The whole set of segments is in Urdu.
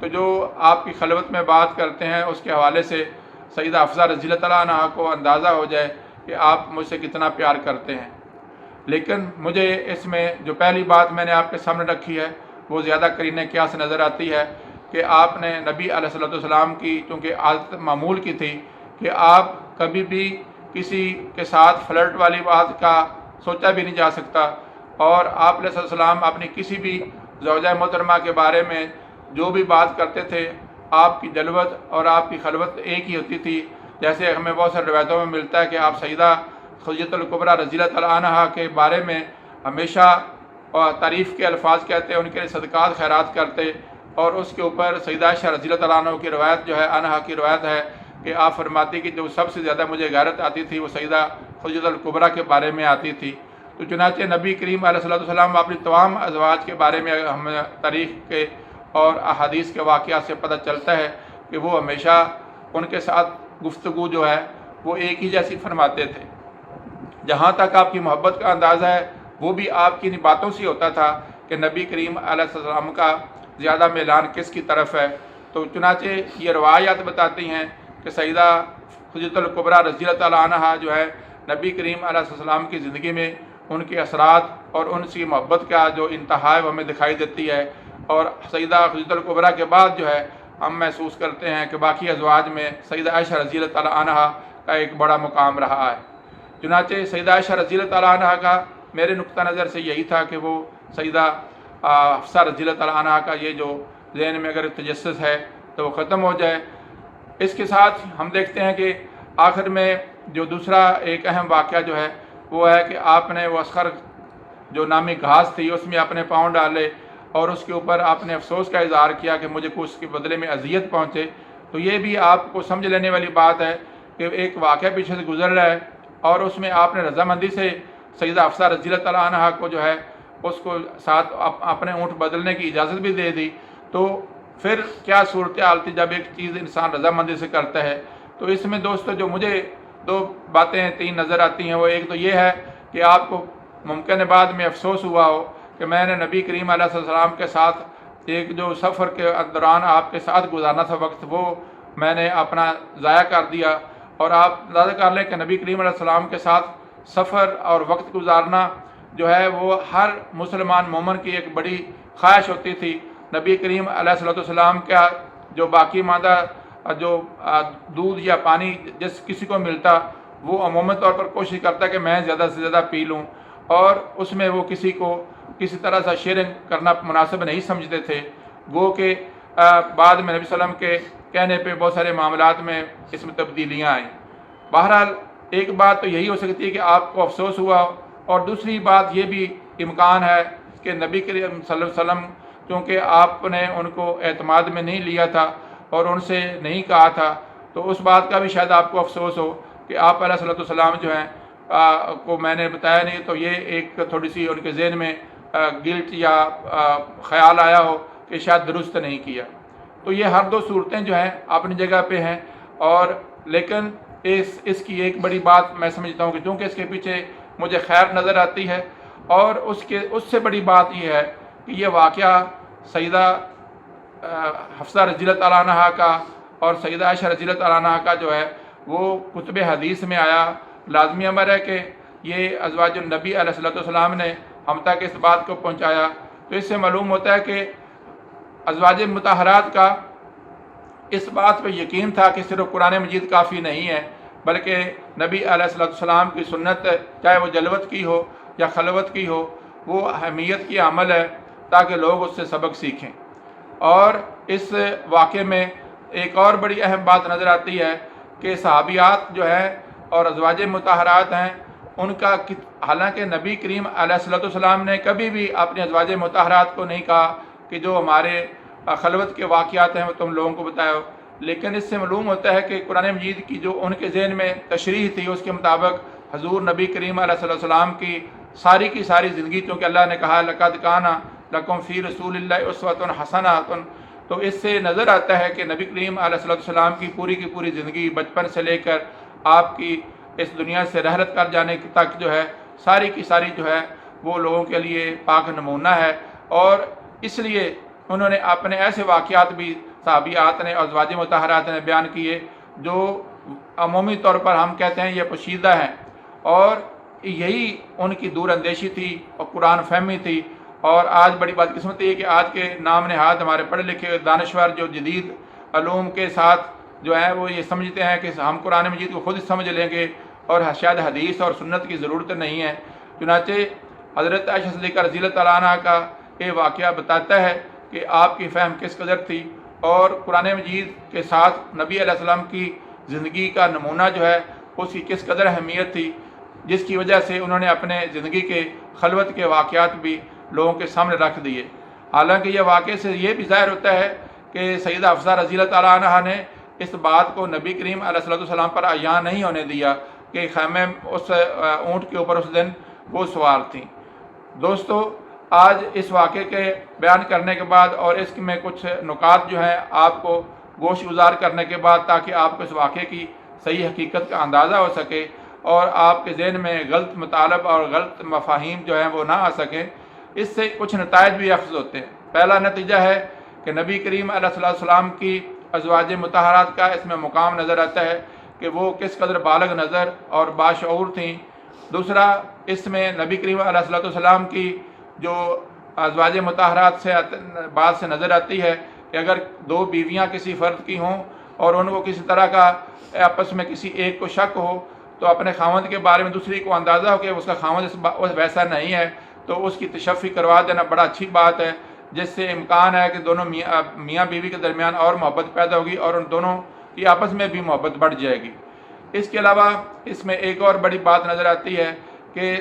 تو جو آپ کی خلوت میں بات کرتے ہیں اس کے حوالے سے سیدہ حفصہ رضی اللہ تعالیٰ عنہا کو اندازہ ہو جائے کہ آپ مجھ سے کتنا پیار کرتے ہیں۔ لیکن مجھے اس میں جو پہلی بات میں نے آپ کے سامنے رکھی ہے وہ زیادہ قرینہ قیاس نظر آتی ہے کہ آپ نے نبی علیہ الصلوۃ والسلام کی چونکہ عادت معمول کی تھی کہ آپ کبھی بھی کسی کے ساتھ فلرٹ والی بات کا سوچا بھی نہیں جا سکتا، اور آپ علیہ الصلوۃ والسلام اپنی کسی بھی زوجہ محترمہ کے بارے میں جو بھی بات کرتے تھے آپ کی جلوت اور آپ کی خلوت ایک ہی ہوتی تھی۔ جیسے ہمیں بہت سارے روایتوں میں ملتا ہے کہ آپ سیدہ خدیجہ الکبریٰ رضی اللہ تعالیٰ عنہا کے بارے میں ہمیشہ تعریف کے الفاظ کہتے، ان کے لیے صدقات خیرات کرتے، اور اس کے اوپر سیدہ عائشہ رضی اللہ تعالیٰ عنہ کی روایت جو ہے عنہا کی روایت ہے کہ آپ فرماتی کہ جو سب سے زیادہ مجھے غیرت آتی تھی وہ سیدہ خدیجہ الکبریٰ کے بارے میں آتی تھی۔ تو چنانچہ نبی کریم علیہ الصلوۃ والسلام اپنی تمام ازواج کے بارے میں ہمیں تاریخ کے اور احادیث کے واقعات سے پتہ چلتا ہے کہ وہ ہمیشہ ان کے ساتھ گفتگو جو ہے وہ ایک ہی جیسی فرماتے تھے۔ جہاں تک آپ کی محبت کا اندازہ ہے وہ بھی آپ کی باتوں سے ہوتا تھا کہ نبی کریم علیہ السلام کا زیادہ میلان کس کی طرف ہے۔ تو چنانچہ یہ روایات بتاتی ہیں کہ سیدہ خدیجہ الکبریٰ رضی اللہ تعالیٰ عنہا جو ہے نبی کریم علیہ السلام کی زندگی میں ان کے اثرات اور ان کی محبت کا جو انتہا ہے وہ ہمیں دکھائی دیتی ہے، اور سیدہ خدیجہ الکبریٰ کے بعد جو ہے ہم محسوس کرتے ہیں کہ باقی ازواج میں سیدہ عائشہ رضی اللہ تعالیٰ عنہا کا ایک بڑا مقام رہا ہے۔ چنانچہ سیدہ عائشہ رضی اللہ تعالیٰ عنہا کا میرے نقطہ نظر سے یہی تھا کہ وہ سیدہ حفصہ رضی اللہ تعالیٰ عنہا کا یہ جو ذہن میں اگر تجسس ہے تو وہ ختم ہو جائے۔ اس کے ساتھ ہم دیکھتے ہیں کہ آخر میں جو دوسرا ایک اہم واقعہ جو ہے وہ ہے کہ آپ نے وہ اسخر جو نامی گھاس تھی اس میں اپنے پاؤں ڈالے اور اس کے اوپر آپ نے افسوس کا اظہار کیا کہ مجھے کچھ کے بدلے میں اذیت پہنچے۔ تو یہ بھی آپ کو سمجھ لینے والی بات ہے کہ ایک واقعہ پیچھے سے گزر رہا ہے اور اس میں آپ نے رضامندی سے سیدہ حفصہ رضی اللہ تعالیٰ عنہا کو جو ہے اس کو ساتھ اپنے اونٹ بدلنے کی اجازت بھی دے دی۔ تو پھر کیا صورتحال تھی جب ایک چیز انسان رضامندی سے کرتا ہے۔ تو اس میں دوستو جو مجھے دو باتیں تین نظر آتی ہیں وہ ایک تو یہ ہے کہ آپ کو ممکن بعد میں افسوس ہوا ہو کہ میں نے نبی کریم علیہ السلام کے ساتھ ایک جو سفر کے دوران آپ کے ساتھ گزارنا تھا وقت وہ میں نے اپنا ضائع کر دیا، اور آپ اندازہ کر لیں کہ نبی کریم علیہ السلام کے ساتھ سفر اور وقت گزارنا جو ہے وہ ہر مسلمان مومن کی ایک بڑی خواہش ہوتی تھی۔ نبی کریم علیہ السلام کا جو باقی مادہ جو دودھ یا پانی جس کسی کو ملتا وہ عمومی طور پر کوشش کرتا کہ میں زیادہ سے زیادہ پی لوں، اور اس میں وہ کسی کو کسی طرح سے شیئرنگ کرنا مناسب نہیں سمجھتے تھے۔ گو کہ بعد میں نبی صلی اللہ علیہ وسلم کے کہنے پہ بہت سارے معاملات میں اس میں تبدیلیاں آئیں۔ بہرحال ایک بات تو یہی ہو سکتی ہے کہ آپ کو افسوس ہوا، اور دوسری بات یہ بھی امکان ہے کہ نبی کریم صلی اللہ علیہ وسلم کیونکہ آپ نے ان کو اعتماد میں نہیں لیا تھا اور ان سے نہیں کہا تھا، تو اس بات کا بھی شاید آپ کو افسوس ہو کہ آپ علیہ الصلوۃ والسلام جو ہیں کو میں نے بتایا نہیں، تو یہ ایک تھوڑی سی ان کے ذہن میں گلٹ یا خیال آیا ہو کہ شاید درست نہیں کیا۔ تو یہ ہر دو صورتیں جو ہیں اپنی جگہ پہ ہیں، اور لیکن اس کی ایک بڑی بات میں سمجھتا ہوں کہ چونکہ اس کے پیچھے مجھے خیر نظر آتی ہے، اور اس سے بڑی بات یہ ہے کہ یہ واقعہ سیدہ حفصہ رضی اللہ تعالیٰ عنہا کا اور سیدہ عائشہ رضی اللہ تعالیٰ عنہا کا جو ہے وہ کتب حدیث میں آیا۔ لازمی امر ہے کہ یہ ازواج النبی علیہ الصلوۃ والسلام نے ہم تک اس بات کو پہنچایا۔ تو اس سے معلوم ہوتا ہے کہ ازواج مطہرات کا اس بات پہ یقین تھا کہ صرف قرآن مجید کافی نہیں ہے، بلکہ نبی علیہ الصلوۃ والسلام کی سنت چاہے وہ جلوت کی ہو یا خلوت کی ہو وہ اہمیت کی عمل ہے تاکہ لوگ اس سے سبق سیکھیں۔ اور اس واقعے میں ایک اور بڑی اہم بات نظر آتی ہے کہ صحابیات جو ہیں اور ازواج مطہرات ہیں ان کا حالانکہ نبی کریم علیہ الصلوۃ والسلام نے کبھی بھی اپنی ازواج مطہرات کو نہیں کہا کہ جو ہمارے خلوت کے واقعات ہیں وہ تم لوگوں کو بتاؤ، لیکن اس سے معلوم ہوتا ہے کہ قرآن مجید کی جو ان کے ذہن میں تشریح تھی اس کے مطابق حضور نبی کریم علیہ الصلوۃ والسلام کی ساری زندگی، چونکہ اللہ نے کہا لقد کان لکم فی رسول اللہ اسوۃ حسنۃ، تو اس سے نظر آتا ہے کہ نبی کریم علیہ الصلوۃ والسلام کی پوری زندگی بچپن سے لے کر آپ کی اس دنیا سے رحلت کر جانے تک جو ہے ساری جو ہے وہ لوگوں کے لیے پاک نمونہ ہے، اور اس لیے انہوں نے اپنے ایسے واقعات بھی صحابیات نے اور ازواج مطہرات نے بیان کیے جو عمومی طور پر ہم کہتے ہیں یہ پوشیدہ ہیں، اور یہی ان کی دور اندیشی تھی اور قرآن فہمی تھی۔ اور آج بڑی بدقسمتی ہے کہ آج کے نام نہاد ہمارے پڑھے لکھے دانشور جو جدید علوم کے ساتھ جو ہے وہ یہ سمجھتے ہیں کہ ہم قرآن مجید کو خود ہی سمجھ لیں گے اور شاید حدیث اور سنت کی ضرورت نہیں ہے۔ چنانچہ حضرت عائشہ صدیقہ رضی اللہ تعالیٰ عنہ کا یہ واقعہ بتاتا ہے کہ آپ کی فہم کس قدر تھی، اور قرآن مجید کے ساتھ نبی علیہ السلام کی زندگی کا نمونہ جو ہے اس کی کس قدر اہمیت تھی، جس کی وجہ سے انہوں نے اپنے زندگی کے خلوت کے واقعات بھی لوگوں کے سامنے رکھ دیے۔ حالانکہ یہ واقعے سے یہ بھی ظاہر ہوتا ہے کہ سیدہ حفصہ رضی اللہ تعالیٰ عنہ نے اس بات کو نبی کریم علیہ السلام پر عیاں نہیں ہونے دیا کہ خیمے اس اونٹ کے اوپر اس دن وہ سوار تھیں۔ دوستو، آج اس واقعے کے بیان کرنے کے بعد اور اس میں کچھ نکات جو ہیں آپ کو گوش گزار کرنے کے بعد، تاکہ آپ کو اس واقعے کی صحیح حقیقت کا اندازہ ہو سکے اور آپ کے ذہن میں غلط مطالب اور غلط مفاہیم جو ہیں وہ نہ آ سکیں، اس سے کچھ نتائج بھی اخذ ہوتے ہیں۔ پہلا نتیجہ ہے کہ نبی کریم علیہ السلام کی ازواج مطہرات کا اس میں مقام نظر آتا ہے کہ وہ کس قدر بالغ نظر اور باشعور تھیں۔ دوسرا، اس میں نبی کریم علیہ السلام کی جو ازواج مطہرات سے بات سے نظر آتی ہے کہ اگر دو بیویاں کسی فرد کی ہوں اور ان کو کسی طرح کا آپس میں کسی ایک کو شک ہو تو اپنے خاوند کے بارے میں دوسری کو اندازہ ہو کہ اس کا خاوند ویسا نہیں ہے تو اس کی تشفی کروا دینا بڑا اچھی بات ہے، جس سے امکان ہے کہ دونوں میاں بیوی کے درمیان اور محبت پیدا ہوگی اور ان دونوں کی آپس میں بھی محبت بڑھ جائے گی۔ اس کے علاوہ اس میں ایک اور بڑی بات نظر آتی ہے کہ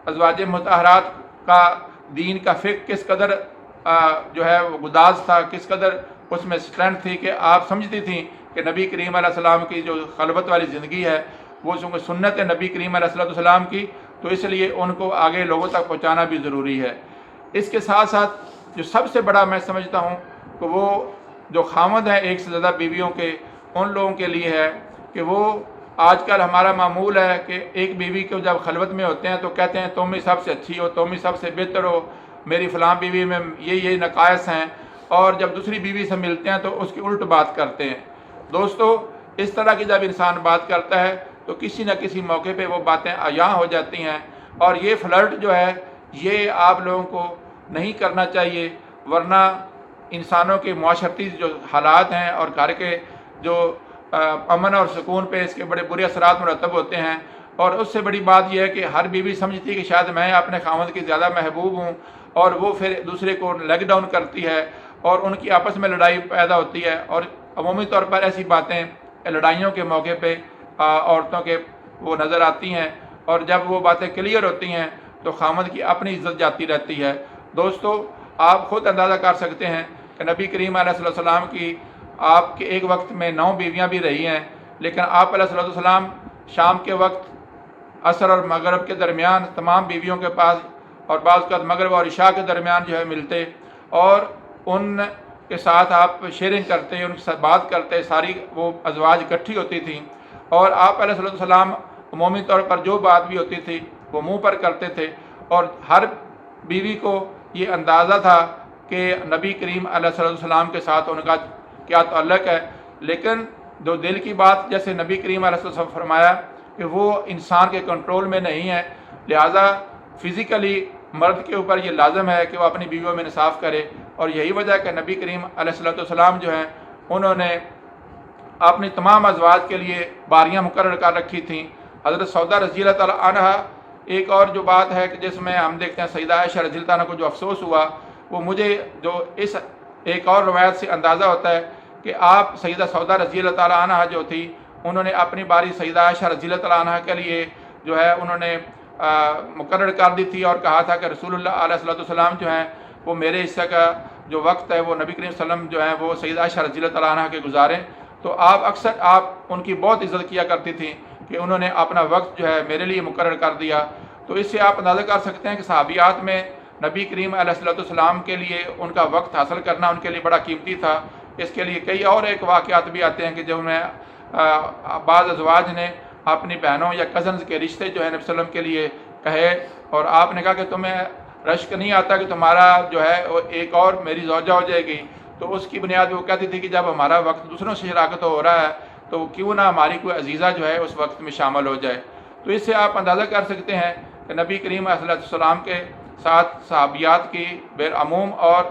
ازواج مطہرات کا دین کا فقہ کس قدر جو ہے وہ گداز تھا، کس قدر اس میں اسٹرینتھ تھی کہ آپ سمجھتی تھیں کہ نبی کریم علیہ السلام کی جو خلوت والی زندگی ہے وہ چونکہ سنت ہے نبی کریم علیہ السلام کی، تو اس لیے ان کو آگے لوگوں تک پہنچانا بھی ضروری ہے۔ اس کے ساتھ ساتھ جو سب سے بڑا میں سمجھتا ہوں کہ وہ جو خاوند ہیں ایک سے زیادہ بیویوں کے، ان لوگوں کے لیے ہے کہ وہ آج کل ہمارا معمول ہے کہ ایک بیوی کو جب خلوت میں ہوتے ہیں تو کہتے ہیں تم ہی سب سے اچھی ہو، تم ہی سب سے بہتر ہو، میری فلاں بیوی میں یہ نقائص ہیں، اور جب دوسری بیوی سے ملتے ہیں تو اس کی الٹ بات کرتے ہیں۔ دوستو، اس طرح کی جب انسان بات کرتا ہے تو کسی نہ کسی موقع پہ وہ باتیں عیاں ہو جاتی ہیں، اور یہ فلرٹ جو ہے یہ آپ لوگوں کو نہیں کرنا چاہیے، ورنہ انسانوں کے معاشرتی جو حالات ہیں اور گھر کے جو امن اور سکون پہ اس کے بڑے برے اثرات مرتب ہوتے ہیں۔ اور اس سے بڑی بات یہ ہے کہ ہر بیوی سمجھتی ہے کہ شاید میں اپنے خاوند کی زیادہ محبوب ہوں، اور وہ پھر دوسرے کو لیگ ڈاؤن کرتی ہے اور ان کی آپس میں لڑائی پیدا ہوتی ہے، اور عمومی طور پر ایسی باتیں لڑائیوں کے موقع پہ عورتوں کے وہ نظر آتی ہیں، اور جب وہ باتیں کلیئر ہوتی ہیں تو خاوند کی اپنی عزت جاتی رہتی ہے۔ دوستو، آپ خود اندازہ کر سکتے ہیں کہ نبی کریم علیہ السلام کی آپ کے ایک وقت میں 9 بیویاں بھی رہی ہیں، لیکن آپ علیہ السلام شام کے وقت عصر اور مغرب کے درمیان تمام بیویوں کے پاس اور بعض اوقات مغرب اور عشاء کے درمیان جو ہے ملتے، اور ان کے ساتھ آپ شیئرنگ کرتے، ان کے ساتھ بات کرتے، ساری وہ ازواج اکٹھی ہوتی تھیں، اور آپ علیہ السلام عمومی طور پر جو بات بھی ہوتی تھی وہ منہ پر کرتے تھے، اور ہر بیوی کو یہ اندازہ تھا کہ نبی کریم علیہ السلام کے ساتھ ان کا کیا تعلق ہے۔ لیکن جو دل کی بات، جیسے نبی کریم علیہ السلام فرمایا کہ وہ انسان کے کنٹرول میں نہیں ہے، لہٰذا فزیکلی مرد کے اوپر یہ لازم ہے کہ وہ اپنی بیویوں میں انصاف کرے، اور یہی وجہ ہے کہ نبی کریم علیہ السلام جو ہیں انہوں نے اپنی تمام ازواج کے لیے باریاں مقرر کر رکھی تھیں۔ حضرت سودہ رضی اللہ تعالیٰ عنہ، ایک اور جو بات ہے کہ جس میں ہم دیکھتے ہیں سیدہ عائشہ رضی اللہ عنہ کو جو افسوس ہوا، وہ مجھے جو اس ایک اور روایت سے اندازہ ہوتا ہے کہ آپ سیدہ سودہ رضی اللہ تعالیٰ عنہ جو تھی، انہوں نے اپنی باری سیدہ عائشہ رضی اللہ تعالیٰ عنہ کے لیے جو ہے انہوں نے مقرر کر دی تھی، اور کہا تھا کہ رسول اللہ علیہ السلام جو ہیں وہ میرے حصہ کا جو وقت ہے وہ نبی کریم صلی اللہ علیہ وسلم جو ہے وہ سیدہ عائشہ رضی اللہ تعالیٰ عنہ کے گزاریں۔ تو آپ اکثر ان کی بہت عزت کیا کرتی تھیں کہ انہوں نے اپنا وقت جو ہے میرے لیے مقرر کر دیا۔ تو اس سے آپ اندازہ کر سکتے ہیں کہ صحابیات میں نبی کریم علیہ السلام کے لیے ان کا وقت حاصل کرنا ان کے لیے بڑا قیمتی تھا۔ اس کے لیے کئی اور ایک واقعات بھی آتے ہیں کہ جب میں بعض ازواج نے اپنی بہنوں یا کزنز کے رشتے جو ہے نبی صلی اللہ علیہ وسلم کے لیے کہے، اور آپ نے کہا کہ تمہیں رشک نہیں آتا کہ تمہارا جو ہے ایک اور میری زوجہ ہو جائے گی، تو اس کی بنیاد وہ کہتی تھی کہ جب ہمارا وقت دوسروں سے شراکت ہو رہا ہے تو کیوں نہ ہماری کوئی عزیزہ جو ہے اس وقت میں شامل ہو جائے۔ تو اس سے آپ اندازہ کر سکتے ہیں کہ نبی کریم علیہ السلام کے ساتھ صحابیات کی بالعموم اور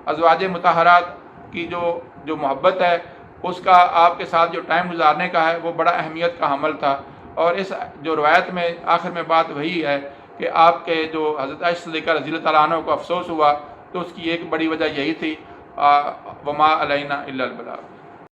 ازواج مطہرات کی جو محبت ہے، اس کا آپ کے ساتھ جو ٹائم گزارنے کا ہے وہ بڑا اہمیت کا حامل تھا۔ اور اس جو روایت میں آخر میں بات وہی ہے کہ آپ کے جو حضرت عائشہ صدیقہ رضی اللہ تعالیٰ عنہ کو افسوس ہوا، تو اس کی ایک بڑی وجہ یہی تھی وما علینا الا البلاغ۔